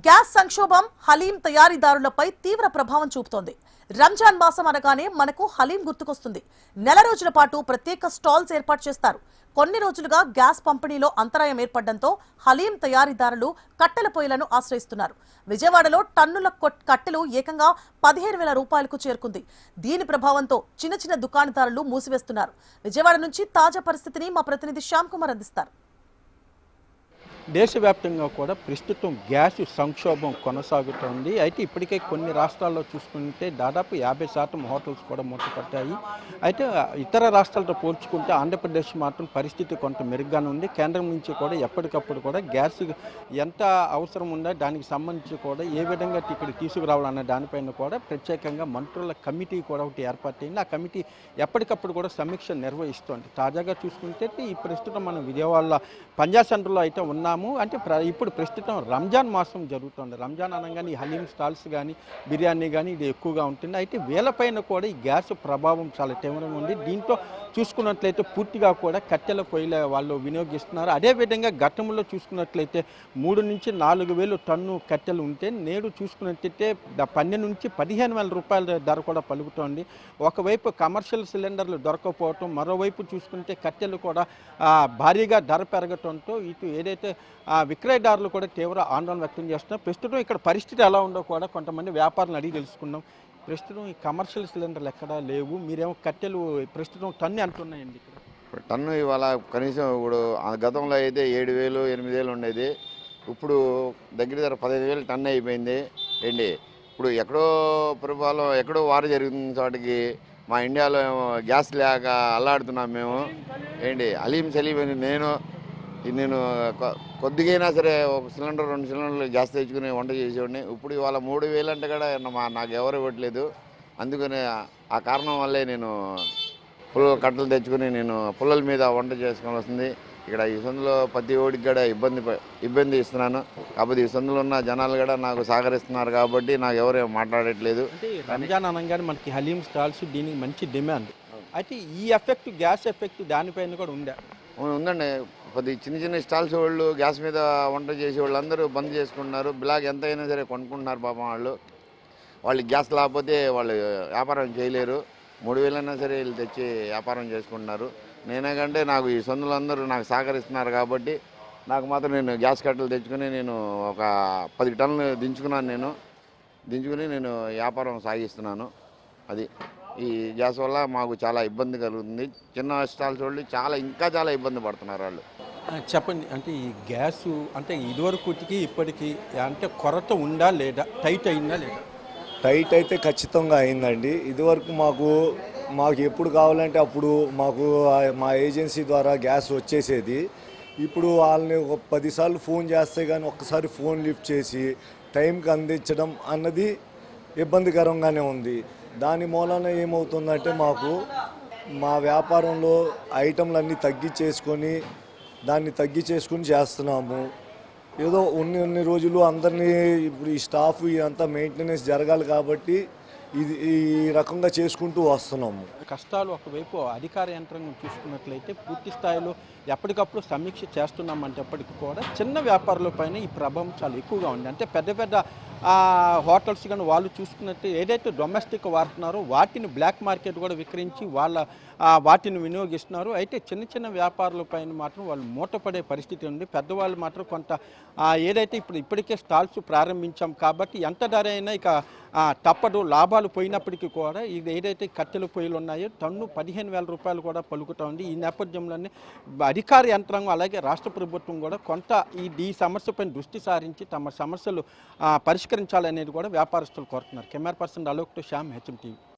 Gas సంక్షోభం హలీం తయారీదారులపై తీవ్ర ప్రభావం చూపుతోంది. రంజాన్ మాసం అనగానే మనకు హలీం గుర్తుకొస్తుంది. నెల రోజుల పాటు ప్రత్యేక స్టాల్స్ ఏర్పాటు చేస్తారు. కొన్ని రోజులుగా గ్యాస్ పంపిణీలో అంతరాయం ఏర్పడడంతో హలీం తయారీదారులు కట్టెల పొయ్యిలను ఆశ్రయిస్తున్నారు. విజయవాడలో టన్నుల కట్టెలు ఏకంగా 15,000 రూపాయలకు చేరుకుంది. దీని ప్రభావంతో చిన్న చిన్న దుకాణదారులు మూసివేస్తున్నారు. విజయవాడ నుంచి తాజా పరిస్థితిని మా ప్రతినిధి శ్యామ్ కుమార్ అందిస్తారు. దేశవ్యాప్తంగా కూడా ప్రస్తుతం గ్యాస్ సంక్షోభం కొనసాగుతోంది. అయితే ఇప్పటికే కొన్ని రాష్ట్రాల్లో చూసుకుంటే దాదాపు 50% హోటల్స్ కూడా మూతపట్టాయి. అయితే ఇతర రాష్ట్రాలతో పోల్చుకుంటే ఆంధ్రప్రదేశ్ మాత్రం పరిస్థితి కొంత మెరుగ్గానే ఉంది. కేంద్రం నుంచి కూడా ఎప్పటికప్పుడు కూడా గ్యాస్ ఎంత అవసరం ఉందో దానికి సంబంధించి కూడా ఏ విధంగా ఇక్కడ తీసుకురావాలన్న దానిపైన కూడా ప్రత్యేకంగా మంత్రుల కమిటీ కూడా ఒకటి ఏర్పాటైంది. ఆ కమిటీ ఎప్పటికప్పుడు కూడా సమీక్ష నిర్వహిస్తోంది. తాజాగా చూసుకుంటే ఈ ప్రస్తుతం మనం విజయవాడలో పంజా సెంటర్లో అయితే ఉన్నాము. అంటే ఇప్పుడు ప్రస్తుతం రంజాన్ మాసం జరుగుతుంది. రంజాన్ అనగానే ఈ హలీం స్టాల్స్ కానీ బిర్యానీ కానీ ఇది ఎక్కువగా ఉంటుంది. అయితే వీళ్ళపైన కూడా ఈ గ్యాస్ ప్రభావం చాలా తీవ్రంగా ఉంది. దీంతో చూసుకున్నట్లయితే పూర్తిగా కూడా కట్టెల పొయ్యిల వాళ్ళు వినియోగిస్తున్నారు. అదేవిధంగా గతంలో చూసుకున్నట్లయితే 3 నుంచి 4,000 టన్ను కట్టెలు ఉంటే నేడు చూసుకున్నట్లయితే 12 నుంచి 15,000 రూపాయల ధర కూడా పలుకుతోంది. ఒకవైపు కమర్షియల్ సిలిండర్లు దొరకపోవటం, మరోవైపు చూసుకుంటే కట్టెలు కూడా భారీగా ధర పెరగటంతో ఇటు ఏదైతే విక్రయదారులు కూడా తీవ్ర ఆందోళన వ్యక్తం చేస్తున్నారు. ప్రస్తుతం ఇక్కడ పరిస్థితి ఎలా ఉందో కూడా కొంతమంది వ్యాపారులను అడిగి తెలుసుకున్నాం. ప్రస్తుతం ఈ కమర్షియల్ సిలిండర్లు ఎక్కడా లేవు. మీరేమో కట్టెలు ప్రస్తుతం టన్ను అంటున్నాయండి ఇక్కడ? ఇప్పుడు టన్ను ఇవాళ కనీసం ఇప్పుడు గతంలో అయితే 7,000 8,000 ఉండేది. ఇప్పుడు దగ్గర 15,000 టన్ను అయిపోయింది ఏంటి. ఇప్పుడు ఎక్కడో ప్రభుత్వాలు ఎక్కడో వారు జరుగుతున్న చోటికి మా ఇండియాలో గ్యాస్ లేక అల్లాడుతున్నాం మేము ఏంటి. సలీం అని నేను కొద్దిగైనా సరే ఒక సిలిండర్ 2 సిలిండర్లు గ్యాస్ తెచ్చుకుని వంట చేసేవాడిని. ఇప్పుడు ఇవాళ 3,000 అంటే కూడా నాకు ఎవరు ఇవ్వట్లేదు. అందుకని ఆ కారణం వల్లే నేను పుల్లల కట్టలు తెచ్చుకుని నేను పుల్లల మీద వంట చేసుకోవాల్సింది. ఇక్కడ ఈ సందులో ప్రతి ఓడికి కూడా ఇబ్బంది ఇస్తున్నాను. కాకపోతే ఈ సందులో ఉన్న జనాలు కూడా నాకు సహకరిస్తున్నారు కాబట్టి నాకు ఎవరు మాట్లాడట్లేదు. రంజాన్ అనగానే మనకి హలీం స్టాల్స్ దీనికి మంచి డిమాండ్. అయితే ఈ ఎఫెక్ట్ గ్యాస్ ఎఫెక్ట్ దానిపైన కూడా ఉందండి. కొద్ది చిన్న స్టాల్స్ వాళ్ళు గ్యాస్ మీద వంట చేసే వాళ్ళు అందరూ బంద్ చేసుకుంటున్నారు. బ్లాక్ ఎంత అయినా సరే కొనుక్కుంటున్నారు పాపం. వాళ్ళు గ్యాస్ లేకపోతే వాళ్ళు వ్యాపారం చేయలేరు. 3,000 అయినా సరే వీళ్ళు తెచ్చి వ్యాపారం చేసుకుంటున్నారు. నేనేకంటే నాకు ఈ సొందులు అందరూ నాకు సహకరిస్తున్నారు కాబట్టి నాకు మాత్రం నేను గ్యాస్ కట్టలు తెచ్చుకుని నేను ఒక 10 టన్నులు దించుకుని నేను వ్యాపారం సాగిస్తున్నాను. అది ఈ గ్యాస్ వల్ల మాకు చాలా ఇబ్బంది కలుగుతుంది. చిన్న స్టాల్స్ వాళ్ళు ఇంకా చాలా ఇబ్బంది పడుతున్నారు వాళ్ళు. చెప్పండి, అంటే ఈ గ్యాసు అంటే ఇదివరకుకి ఇప్పటికీ అంటే కొరత ఉందా లేదా, టైట్ అయిందా లేదా? టైట్ అయితే ఖచ్చితంగా అయిందండి. ఇదివరకు మాకు ఎప్పుడు కావాలంటే అప్పుడు మాకు మా ఏజెన్సీ ద్వారా గ్యాస్ వచ్చేసేది. ఇప్పుడు వాళ్ళని ఒక 10 సార్లు ఫోన్ చేస్తే కానీ ఒక్కసారి ఫోన్ లిఫ్ట్ చేసి టైంకి అందించడం అన్నది ఇబ్బందికరంగానే ఉంది. దాని మూలాన ఏమవుతుందంటే మాకు మా వ్యాపారంలో ఐటెంలన్నీ తగ్గించేసుకొని చేస్తున్నాము. ఏదో ఉన్ని రోజులు అందరినీ ఇప్పుడు ఈ స్టాఫ్ ఇదంతా మెయింటెనెన్స్ జరగాలి కాబట్టి ఈ రకంగా చేసుకుంటూ వస్తున్నాము. కష్టాలు ఒకవైపు అధికార యంత్రాంగం చూసుకున్నట్లయితే పూర్తి స్థాయిలో ఎప్పటికప్పుడు సమీక్ష చేస్తున్నామంటప్పటికీ కూడా చిన్న వ్యాపారుల పైన ఈ ప్రభావం చాలా ఎక్కువగా ఉంది. అంటే పెద్ద హోటల్స్ కానీ వాళ్ళు చూసుకున్నట్టు ఏదైతే డొమెస్టిక్ వాడుతున్నారో వాటిని బ్లాక్ మార్కెట్ కూడా విక్రయించి వాటిని వినియోగిస్తున్నారు. అయితే చిన్న వ్యాపారుల పైన మాత్రం వాళ్ళు మూటపడే పరిస్థితి ఉంది. పెద్దవాళ్ళు మాత్రం కొంత ఏదైతే ఇప్పటికే స్టాల్స్ ప్రారంభించాం కాబట్టి ఎంత ధర అయినా ఇక తప్పదు, లాభాలు పోయినప్పటికీ కూడా ఇది ఏదైతే కట్టెల పొయ్యిలు ఉన్నాయో టన్ను 15,000 రూపాయలు కూడా పలుకుతోంది. ఈ నేపథ్యంలోనే అధికార యంత్రాంగం అలాగే రాష్ట్ర ప్రభుత్వం కూడా కొంత ఈ సమస్యపైన దృష్టి సారించి తమ సమస్యలు పరిష్కరించాలనేది కూడా వ్యాపారస్తులు కోరుతున్నారు. Camera person Alok to Shyam, HM TV.